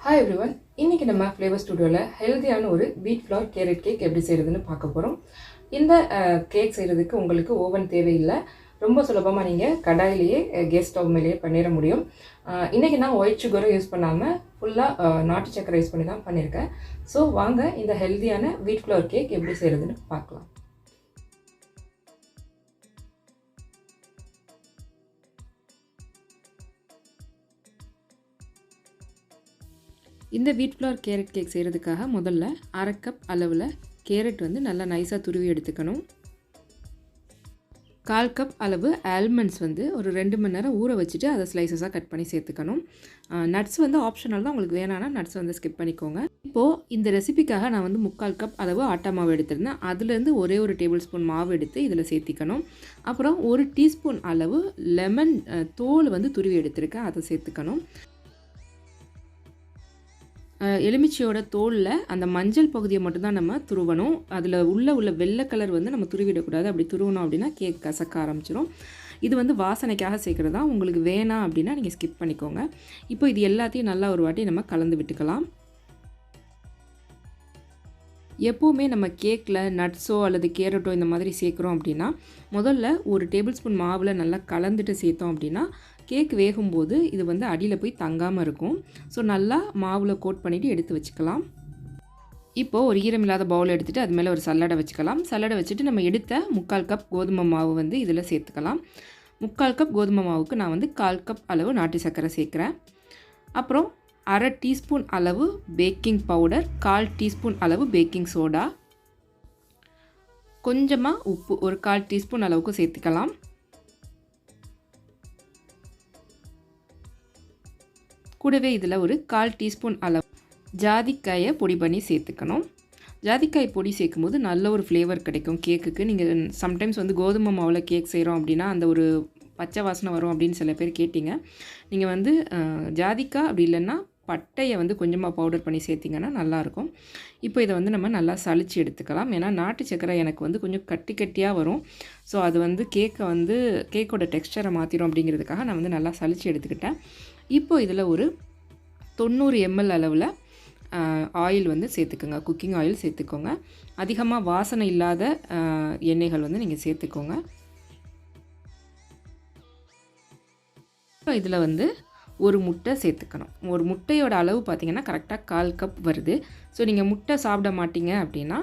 Hi everyone, இன்றைக்கி நம்ம flavour ஸ்டுடியோவில் ஹெல்த்தியான ஒரு வீட் ஃப்ளவர் கேரட் கேக் எப்படி செய்கிறதுன்னு பார்க்க போகிறோம். இந்த கேக் செய்கிறதுக்கு உங்களுக்கு ஓவன் தேவையில்லை. ரொம்ப சுலபமாக நீங்கள் கடாயிலேயே கேஸ் ஸ்டவ் மேலேயே பண்ணிட முடியும். இன்றைக்கி நான் ஒயிட் சுகரும் யூஸ் பண்ணாமல் ஃபுல்லாக நாட்டு சக்கரை யூஸ் பண்ணி தான் பண்ணியிருக்கேன். ஸோ வாங்க இந்த ஹெல்த்தியான வீட் ஃப்ளவர் கேக் எப்படி செய்கிறதுன்னு பார்க்கலாம். இந்த வீட் ஃப்ளவர் கேரட் கேக் செய்கிறதுக்காக முதல்ல 1/2 கப் அளவில் கேரட் வந்து நல்லா நைஸாக துருவி எடுத்துக்கணும். 1/4 கப் அளவு ஆல்மண்ட்ஸ் வந்து ஒரு 2 மணி நேரம் ஊற வச்சுட்டு அதை ஸ்லைசஸாக கட் பண்ணி சேர்த்துக்கணும். நட்ஸ் வந்து ஆப்ஷனல் தான், உங்களுக்கு வேணான்னா நட்ஸ் வந்து ஸ்கிப் பண்ணிக்கோங்க. இப்போது இந்த ரெசிபிக்காக நான் வந்து 3/4 கப் அளவு ஆட்டா மாவு எடுத்திருந்தேன். அதுலேருந்து ஒரே ஒரு டேபிள் ஸ்பூன் மாவு எடுத்து இதில் சேர்த்திக்கணும். அப்புறம் 1 டீஸ்பூன் அளவு லெமன் தோல் வந்து துருவி எடுத்திருக்கேன், அதை சேர்த்துக்கணும். எலுமிச்சையோட தோலில் அந்த மஞ்சள் பகுதியை மட்டும்தான் நம்ம துருவணும். அதில் உள்ள வெள்ளை கலர் வந்து நம்ம துருவிடக்கூடாது. அப்படி துருவணும் அப்படின்னா கேக் கசக்க ஆரம்பிச்சிடும். இது வந்து வாசனைக்காக சேர்க்குறது தான். உங்களுக்கு வேணாம் அப்படின்னா நீங்கள் ஸ்கிப் பண்ணிக்கோங்க. இப்போ இது எல்லாத்தையும் நல்லா ஒரு வாட்டி நம்ம கலந்து விட்டுக்கலாம். எப்போவுமே நம்ம கேக்கில் நட்ஸோ அல்லது கேரட்டோ இந்த மாதிரி சேர்க்குறோம் அப்படின்னா முதல்ல ஒரு டேபிள் ஸ்பூன் மாவில் நல்லா கலந்துட்டு சேர்த்தோம் அப்படின்னா கேக் வேகும்போது இது வந்து அடியில் போய் தங்காமல் இருக்கும். ஸோ நல்லா மாவில் கோட் பண்ணிவிட்டு எடுத்து வச்சுக்கலாம். இப்போது ஒரு ஈரமில்லாத பவுல் எடுத்துகிட்டு அது மேலே ஒரு சல்லடை வச்சுக்கலாம். சல்லடை வச்சுட்டு நம்ம எடுத்த 3/4 கப் கோதுமை மாவு வந்து இதில் சேர்த்துக்கலாம். 3/4 கப் கோதுமை மாவுக்கு நான் வந்து 1/4 கப் அளவு நாட்டு சர்க்கரை சேர்க்குறேன். அப்புறம் 1/2 டீஸ்பூன் அளவு பேக்கிங் பவுடர், 1/4 டீஸ்பூன் அளவு பேக்கிங் சோடா, கொஞ்சமாக உப்பு ஒரு 1/4 டீஸ்பூன் அளவுக்கு சேர்த்துக்கலாம். கூடவே இதில் ஒரு 1/4 டீஸ்பூன் அளவு ஜாதிக்காயை பொடி பண்ணி சேர்த்துக்கணும். ஜாதிக்காய் பொடி சேர்க்கும்போது நல்ல ஒரு ஃப்ளேவர் கிடைக்கும் கேக்குக்கு. நீங்கள் சம்டைம்ஸ் வந்து கோதுமை மாவில் கேக் செய்கிறோம் அப்படின்னா அந்த ஒரு பச்சை வாசனை வரும் அப்படின்னு சில பேர் கேட்டிங்க. நீங்கள் வந்து ஜாதிக்காய் அப்படி இல்லைன்னா பட்டையை வந்து கொஞ்சமாக பவுடர் பண்ணி சேர்த்திங்கன்னா நல்லாயிருக்கும். இப்போ இதை வந்து நம்ம நல்லா சளிச்சு எடுத்துக்கலாம். ஏன்னா நாட்டு சக்கரை எனக்கு வந்து கொஞ்சம் கட்டி கட்டியாக வரும். ஸோ அது வந்து கேக்கோட டெக்ஸ்சரை மாற்றிடும் அப்படிங்கிறதுக்காக நான் வந்து நல்லா சளிச்சு எடுத்துக்கிட்டேன். இப்போது இதில் ஒரு 90 ml அளவில் ஆயில் வந்து சேர்த்துக்கோங்க. குக்கிங் ஆயில் சேர்த்துக்கோங்க. அதிகமாக வாசனை இல்லாத எண்ணெய்கள் வந்து நீங்கள் சேர்த்துக்கோங்க. இப்போ இதில் வந்து ஒரு முட்டை சேர்த்துக்கணும். ஒரு முட்டையோட அளவு பார்த்திங்கன்னா கரெக்டாக 1/4 கப் வருது. ஸோ நீங்கள் முட்டை சாப்பிட மாட்டீங்க அப்படின்னா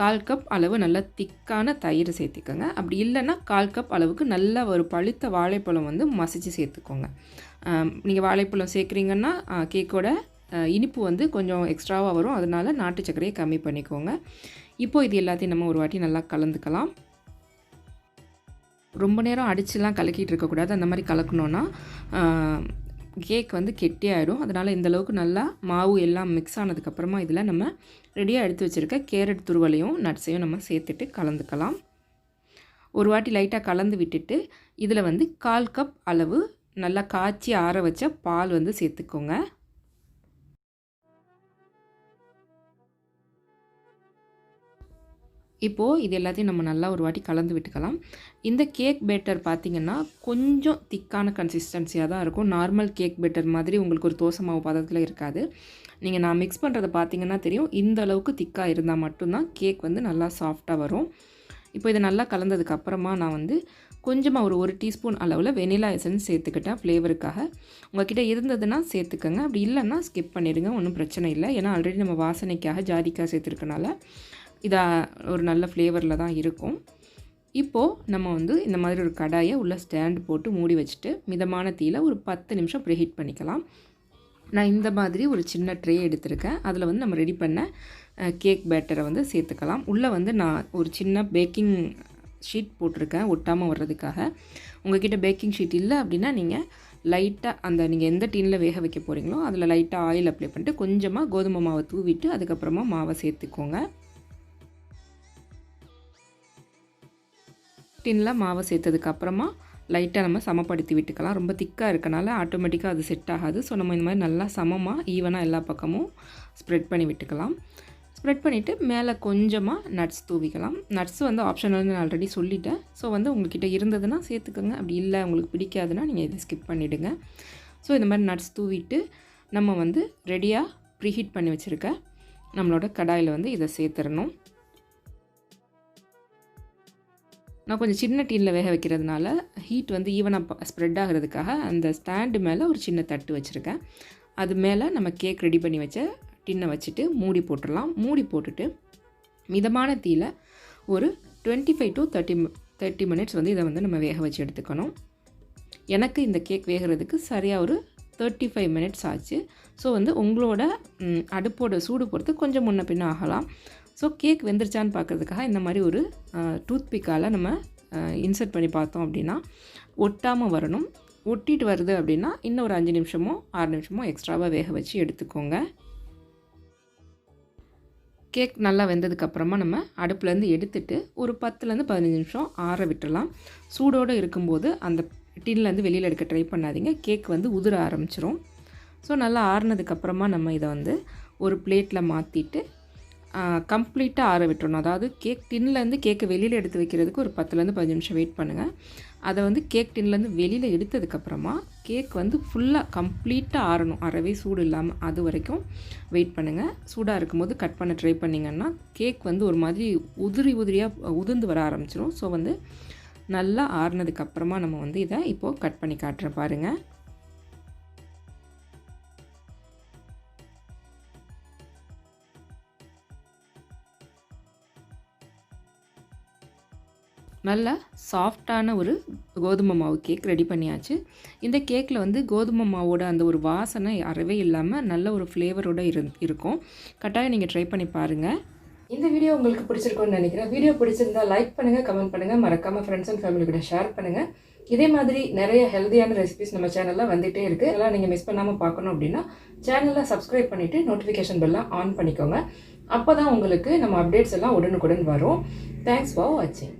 1/4 கப் அளவு நல்லா திக்கான தயிர் சேர்த்துக்கோங்க. அப்படி இல்லைன்னா 1/4 கப் அளவுக்கு நல்ல ஒரு பழுத்த வாழைப்பழம் வந்து மசிச்சு சேர்த்துக்கோங்க. நீங்கள் வாழைப்பழம் சேர்க்குறீங்கன்னா கேக்கோட இனிப்பு வந்து கொஞ்சம் எக்ஸ்ட்ராவாக வரும். அதனால் நாட்டு சர்க்கரையை கம்மி பண்ணிக்கோங்க. இப்போது இது எல்லாத்தையும் நம்ம ஒரு வாட்டி நல்லா கலந்துக்கலாம். ரொம்ப நேரம் அடிச்சுலாம் கலக்கிட்டு இருக்கக்கூடாது. அந்த மாதிரி கலக்கணுன்னா கேக் வந்து கெட்டியாயிடும். அதனால் இந்தளவுக்கு நல்லா மாவு எல்லாம் மிக்ஸ் ஆனதுக்கப்புறமா இதில் நம்ம ரெடியாக எடுத்து வச்சுருக்க கேரட் துருவலையும் நட்ஸையும் நம்ம சேர்த்துட்டு கலந்துக்கலாம். ஒரு வாட்டி லைட்டாக கலந்து விட்டுட்டு இதில் வந்து 1/4 கப் அளவு நல்லா காய்ச்சி ஆற வச்ச பால் வந்து சேர்த்துக்கோங்க. இப்போது இது எல்லாத்தையும் நம்ம நல்லா ஒரு வாட்டி கலந்து விட்டுக்கலாம். இந்த கேக் பேட்டர் பார்த்திங்கன்னா கொஞ்சம் திக்கான கன்சிஸ்டன்சியாக தான் இருக்கும். நார்மல் கேக் பேட்டர் மாதிரி உங்களுக்கு ஒரு தோசை மாவு பதத்தில் இருக்காது. நீங்கள் நான் மிக்ஸ் பண்ணுறதை பார்த்திங்கன்னா தெரியும். இந்த அளவுக்கு திக்காக இருந்தால் மட்டும்தான் கேக் வந்து நல்லா சாஃப்டாக வரும். இப்போ இதை நல்லா கலந்ததுக்கப்புறமா நான் வந்து கொஞ்சமாக ஒரு டீஸ்பூன் அளவில் வெனிலா எசன்ஸ் சேர்த்துக்கிட்டேன் ஃப்ளேவருக்காக. உங்கள்கிட்ட இருந்ததுன்னா சேர்த்துக்கோங்க. அப்படி இல்லைன்னா ஸ்கிப் பண்ணிடுங்க, ஒன்றும் பிரச்சனை இல்லை. ஏன்னா ஆல்ரெடி நம்ம வாசனைக்காக ஜாதிக்காய் சேர்த்துருக்கனால இதை ஒரு நல்ல ஃப்ளேவரில் தான் இருக்கும். இப்போது நம்ம வந்து இந்த மாதிரி ஒரு கடாயை உள்ள ஸ்டாண்ட் போட்டு மூடி வச்சுட்டு மிதமான தீயில் ஒரு 10 நிமிஷம் ப்ரீஹீட் பண்ணிக்கலாம். நான் இந்த மாதிரி ஒரு சின்ன ட்ரே எடுத்திருக்கேன். அதில் வந்து நம்ம ரெடி பண்ண கேக் பேட்டரை வந்து சேர்த்துக்கலாம். உள்ளே வந்து நான் ஒரு சின்ன பேக்கிங் ஷீட் போட்டிருக்கேன் ஒட்டாமல் வர்றதுக்காக. உங்கள்கிட்ட பேக்கிங் ஷீட் இல்லை அப்படின்னா நீங்கள் லைட்டாக நீங்கள் எந்த டீனில் வேக வைக்க போகிறீங்களோ அதில் லைட்டாக ஆயில் அப்ளை பண்ணிட்டு கொஞ்சமாக கோதுமை மாவை தூவிட்டு அதுக்கப்புறமா மாவை சேர்த்துக்கோங்க. டின்னில் மாவை சேர்த்ததுக்கப்புறமா லைட்டாக நம்ம சமப்படுத்தி விட்டுக்கலாம். ரொம்ப திக்காக இருக்கனால ஆட்டோமேட்டிக்காக அது செட் ஆகாது. ஸோ நம்ம இந்த மாதிரி நல்லா சமமாக ஈவனாக எல்லா பக்கமும் ஸ்ப்ரெட் பண்ணி விட்டுக்கலாம். ஸ்ப்ரெட் பண்ணிவிட்டு மேலே கொஞ்சமாக நட்ஸ் தூவிக்கலாம். நட்ஸ் வந்து ஆப்ஷனல்னு நான் ஆல்ரெடி சொல்லிட்டேன். ஸோ வந்து உங்கள்கிட்ட இருந்ததுன்னா சேர்த்துக்கோங்க. அப்படி இல்லை உங்களுக்கு பிடிக்காதுன்னா நீங்கள் இதை ஸ்கிப் பண்ணிவிடுங்க. ஸோ இந்த மாதிரி நட்ஸ் தூவிட்டு நம்ம வந்து ரெடியாக ப்ரீஹீட் பண்ணி வச்சுருக்க நம்மளோட கடாயில் வந்து இதை சேர்த்துடணும். நான் கொஞ்சம் சின்ன டீனில் வேக வைக்கிறதுனால ஹீட் வந்து ஈவனாக ஸ்ப்ரெட் ஆகிறதுக்காக அந்த ஸ்டாண்டு மேலே ஒரு சின்ன தட்டு வச்சுருக்கேன். அது மேலே நம்ம கேக் ரெடி பண்ணி வச்ச டின்னை வச்சுட்டு மூடி போட்டுடலாம். மூடி போட்டுட்டு மிதமான தீயில் ஒரு 25 to 30 மினிட்ஸ் வந்து இதை வந்து நம்ம வேக வச்சு எடுத்துக்கணும். எனக்கு இந்த கேக் வேகிறதுக்கு சரியாக ஒரு 35 மினிட்ஸ் ஆச்சு. ஸோ வந்து உங்களோட அடுப்போட சூடு பொறுத்து கொஞ்சம் முன்ன பின்ன ஆகலாம். ஸோ கேக் வெந்துருச்சான்னு பார்க்குறதுக்காக இந்த மாதிரி ஒரு டூத் பிக்கால் நம்ம இன்சர்ட் பண்ணி பார்த்தோம் அப்படின்னா ஒட்டாமல் வரணும். ஒட்டிட்டு வருது அப்படின்னா இன்னும் ஒரு 5 நிமிஷமோ 6 நிமிஷமோ எக்ஸ்ட்ராவாக வேக வச்சு எடுத்துக்கோங்க. கேக் நல்லா வெந்ததுக்கப்புறமா நம்ம அடுப்புலேருந்து எடுத்துட்டு ஒரு 10லேருந்து 15 நிமிஷம் ஆற விட்டுடலாம். சூடோடு இருக்கும்போது அந்த டின்லேருந்து வெளியில் எடுக்க ட்ரை பண்ணாதீங்க, கேக் வந்து உதிர ஆரம்பிச்சிரும். ஸோ நல்லா ஆறுனதுக்கப்புறமா நம்ம இதை வந்து ஒரு பிளேட்டில் மாற்றிட்டு கம்ப்ளீட்டாக ஆற விட்டுறணும். அதாவது கேக் டின்லேருந்து கேக்கை வெளியில் எடுத்து வைக்கிறதுக்கு ஒரு 10லேருந்து 15 நிமிஷம் வெயிட் பண்ணுங்கள். அதை வந்து கேக் டின்லேருந்து வெளியில் எடுத்ததுக்கப்புறமா கேக் வந்து ஃபுல்லாக கம்ப்ளீட்டாக ஆறணும், அறவே சூடு இல்லாமல். அது வரைக்கும் வெயிட் பண்ணுங்கள். சூடாக இருக்கும்போது கட் பண்ண ட்ரை பண்ணிங்கன்னா கேக் வந்து ஒரு மாதிரி உதிரியாக உதிர்ந்து வர ஆரம்பிச்சிடும். ஸோ வந்து நல்லா ஆறுனதுக்கப்புறமா நம்ம வந்து இதை இப்போது கட் பண்ணி காட்டுறேன் பாருங்கள். நல்ல சாஃப்டான ஒரு கோதுமை மாவு கேக் ரெடி பண்ணியாச்சு. இந்த கேக்கில் வந்து கோதுமை மாவோட அந்த ஒரு வாசனை அறவே இல்லாமல் நல்ல ஒரு ஃப்ளேவரோடு இருக்கும். கட்டாயம் நீங்கள் ட்ரை பண்ணி பாருங்கள். இந்த வீடியோ உங்களுக்கு பிடிச்சிருக்கும்னு நினைக்கிறேன். வீடியோ பிடிச்சிருந்தா லைக் பண்ணுங்கள், கமெண்ட் பண்ணுங்கள், மறக்காமல் ஃப்ரெண்ட்ஸ் அண்ட் ஃபேமிலி கூட ஷேர் பண்ணுங்கள். இதே மாதிரி நிறைய ஹெல்த்தியான ரெசிபிஸ் நம்ம சேனலில் வந்துகிட்டே இருக்குது. அதெல்லாம் நீங்கள் மிஸ் பண்ணாமல் பார்க்கணும் அப்படின்னா சேனலில் சப்ஸ்கிரைப் பண்ணிவிட்டு நோட்டிஃபிகேஷன் பெல்லாம் ஆன் பண்ணிக்கோங்க. அப்போ தான் உங்களுக்கு நம்ம அப்டேட்ஸ் எல்லாம் உடனுக்குடன் வரும். தேங்க்ஸ் ஃபார் வாட்சிங்.